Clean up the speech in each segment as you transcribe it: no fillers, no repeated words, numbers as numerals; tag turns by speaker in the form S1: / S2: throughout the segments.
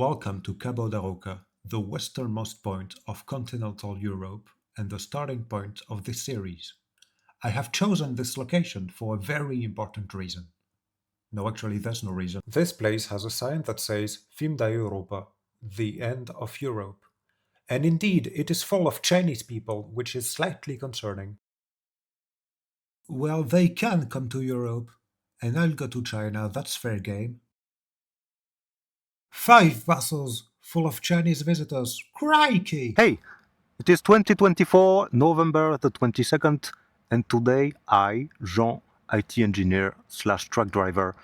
S1: Welcome to Cabo da Roca, the westernmost point of continental Europe and the starting point of this series. I have chosen this location for a very important reason. No, actually, there's no reason. This place has a sign that says Fin da Europa, the end of Europe. And indeed, it is full of Chinese people, which is slightly concerning. Well, they can come to Europe, and I'll go to China, that's fair game. 5 vessels full of Chinese visitors. Crikey!
S2: Hey, it is 2024, November the 22nd, and today I, Jean, IT engineer slash truck driver,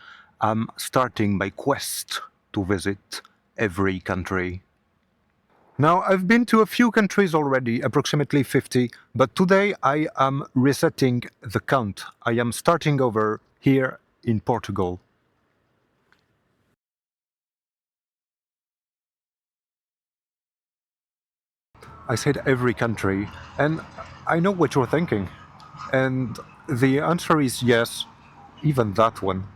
S2: am starting my quest to visit every country. Now, I've been to a few countries already, approximately 50, but today I am resetting the count. I am starting over here in Portugal. I said every country, and I know what you're thinking. And the answer is yes, even that one.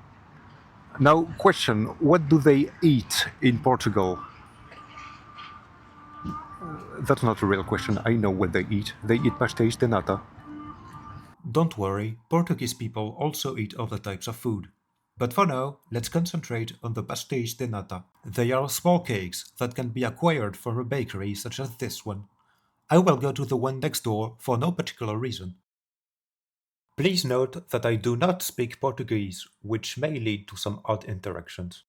S2: Now, question, what do they eat in Portugal? That's not a real question. I know what they eat. They eat pastéis de nata.
S1: Don't worry, Portuguese people also eat other types of food. But for now, let's concentrate on the pastéis de nata. They are small cakes that can be acquired from a bakery such as this one. I will go to the one next door for no particular reason. Please note that I do not speak Portuguese, which may lead to some odd interactions.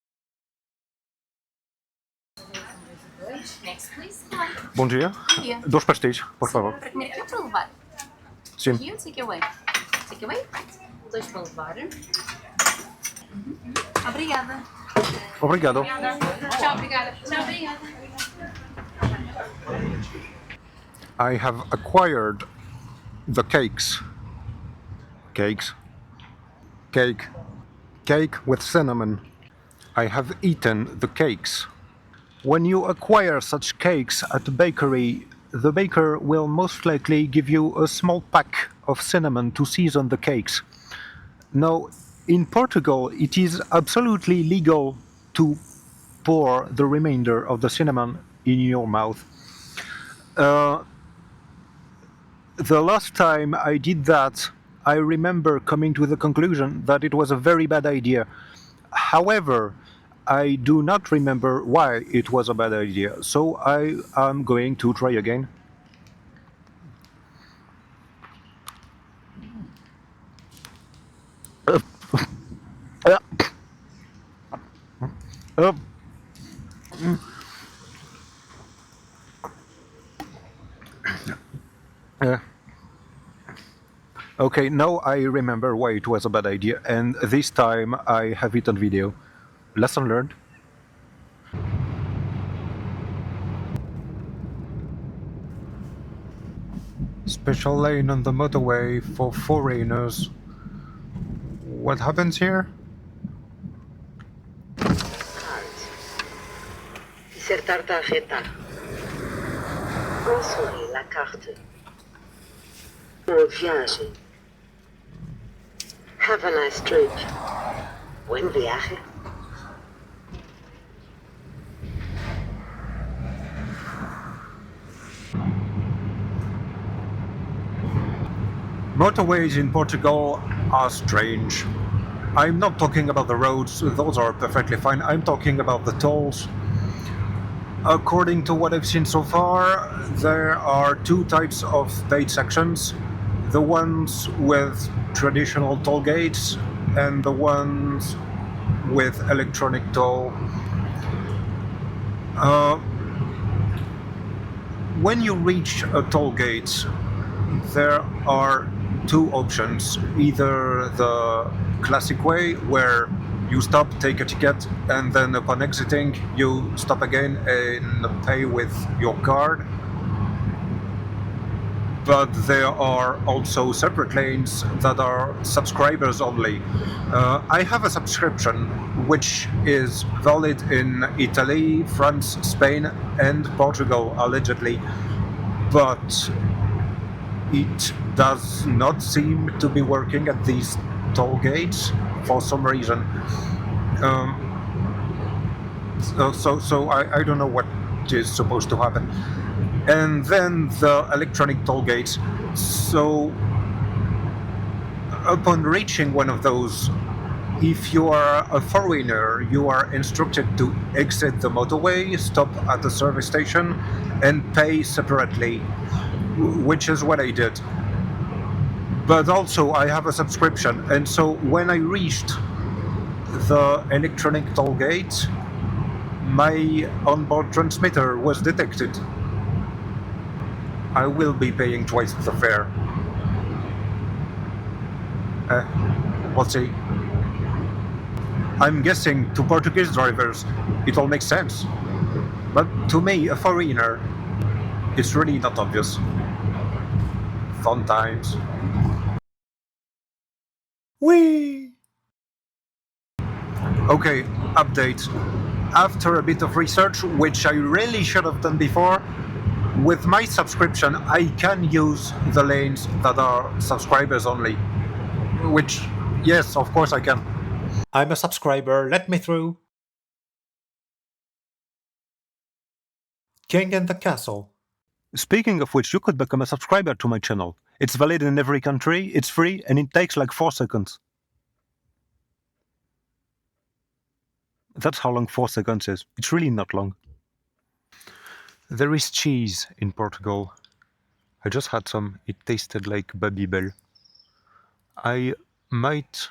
S3: Next, please.
S2: Bom dia.
S3: Bom dia.
S2: Dois pastéis, por favor.
S3: Para comer aqui ou para levar?
S2: Sim.
S3: Aqui ou takeaway? Takeaway? Dois para levar. Obrigada.
S2: Obrigado.
S3: Tchau, obrigada. Tchau, obrigada.
S2: I have acquired the cakes. Cakes. Cake. Cake with cinnamon. I have eaten the cakes. When you acquire such cakes at a bakery, the baker will most likely give you a small pack of cinnamon to season the cakes. Now, in Portugal, it is absolutely legal to pour the remainder of the cinnamon in your mouth. The last time I did that, I remember coming to the conclusion that it was a very bad idea. However, I do not remember why it was a bad idea, so I am going to try again. Okay, now I remember why it was a bad idea, and this time I have it on video. Lesson learned. Special lane on the motorway for foreigners. What happens here?
S4: Dissertar tarjeta. Consulter la carte. Boa viagem. Have a nice trip. Buen viaje.
S2: Motorways in Portugal are strange. I'm not talking about the roads, those are perfectly fine. I'm talking about the tolls. According to what I've seen so far, there are two types of paid sections. The ones with traditional toll gates and the ones with electronic toll. When you reach a toll gate, there are two options. Either the classic way, where you stop, take a ticket, and then upon exiting, you stop again and pay with your card. But there are also separate lanes that are subscribers only. I have a subscription which is valid in Italy, France, Spain, and Portugal, allegedly. But it does not seem to be working at these toll gates for some reason. So I don't know what is supposed to happen. And then the electronic toll gates. So upon reaching one of those, if you are a foreigner, you are instructed to exit the motorway, stop at the service station, and pay separately, which is what I did. But also, I have a subscription, and so when I reached the electronic toll gate, my onboard transmitter was detected. I will be paying twice the fare. We'll see. I'm guessing to Portuguese drivers, it all makes sense. But to me, a foreigner, it's really not obvious. Fun times.
S1: Whee!
S2: Okay, update. After a bit of research, which I really should have done before, with my subscription, I can use the lanes that are subscribers only. Which, yes, of course I can.
S1: I'm a subscriber, let me through. King and the Castle.
S2: Speaking of which, you could become a subscriber to my channel. It's valid in every country, it's free, and it takes like 4 seconds. That's how long 4 seconds is. It's really not long. There is cheese in Portugal. I just had some. It tasted like Babybel. I might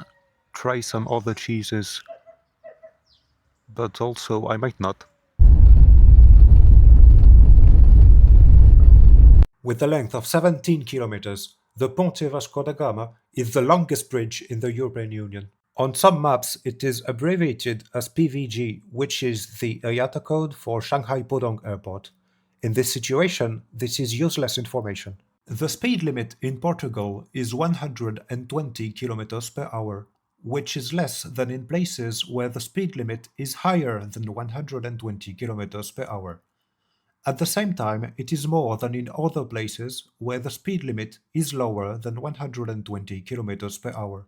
S2: try some other cheeses, but also I might not.
S1: With a length of 17 kilometers, the Ponte Vasco da Gama is the longest bridge in the European Union. On some maps, it is abbreviated as PVG, which is the IATA code for Shanghai Pudong Airport. In this situation, this is useless information. The speed limit in Portugal is 120 km per hour, which is less than in places where the speed limit is higher than 120 km per hour. At the same time, it is more than in other places where the speed limit is lower than 120 km per hour.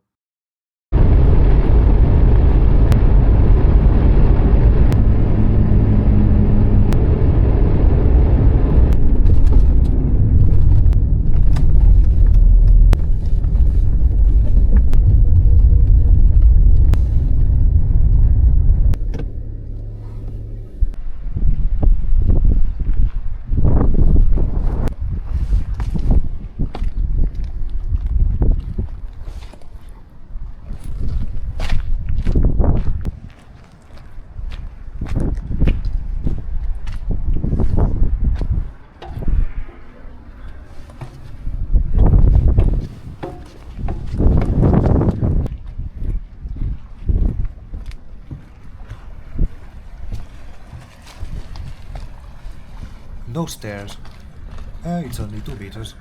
S1: No stairs. It's only 2 meters.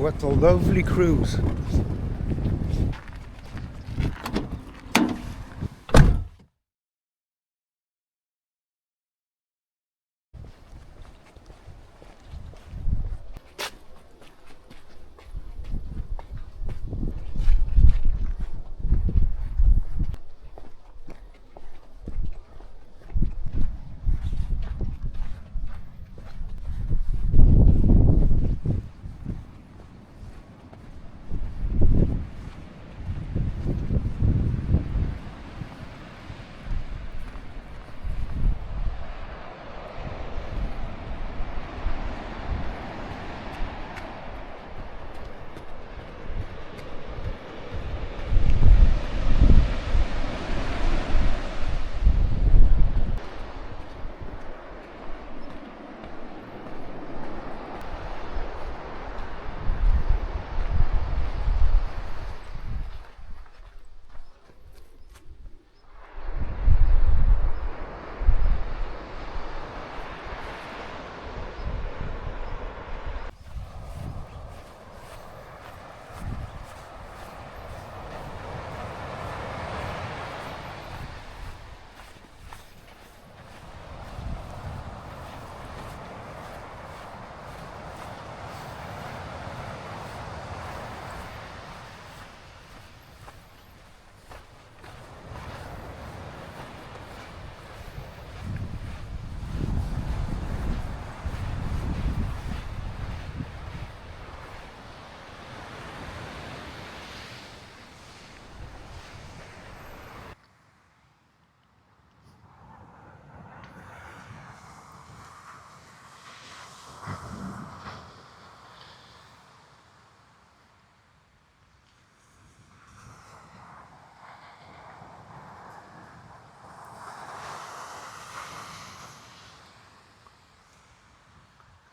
S2: What a lovely cruise.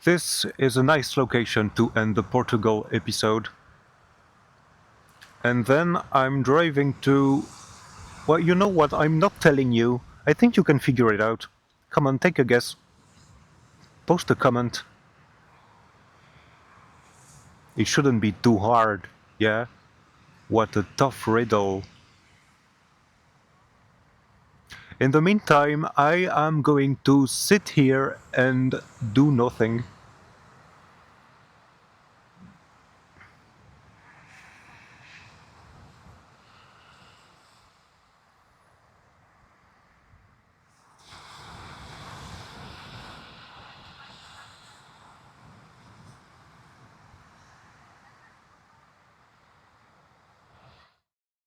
S2: This is a nice location to end the Portugal episode. And then I'm driving to... Well, you know what? I'm not telling you. I think you can figure it out. Come on, take a guess. Post a comment. It shouldn't be too hard, yeah? What a tough riddle. In the meantime, I am going to sit here and do nothing.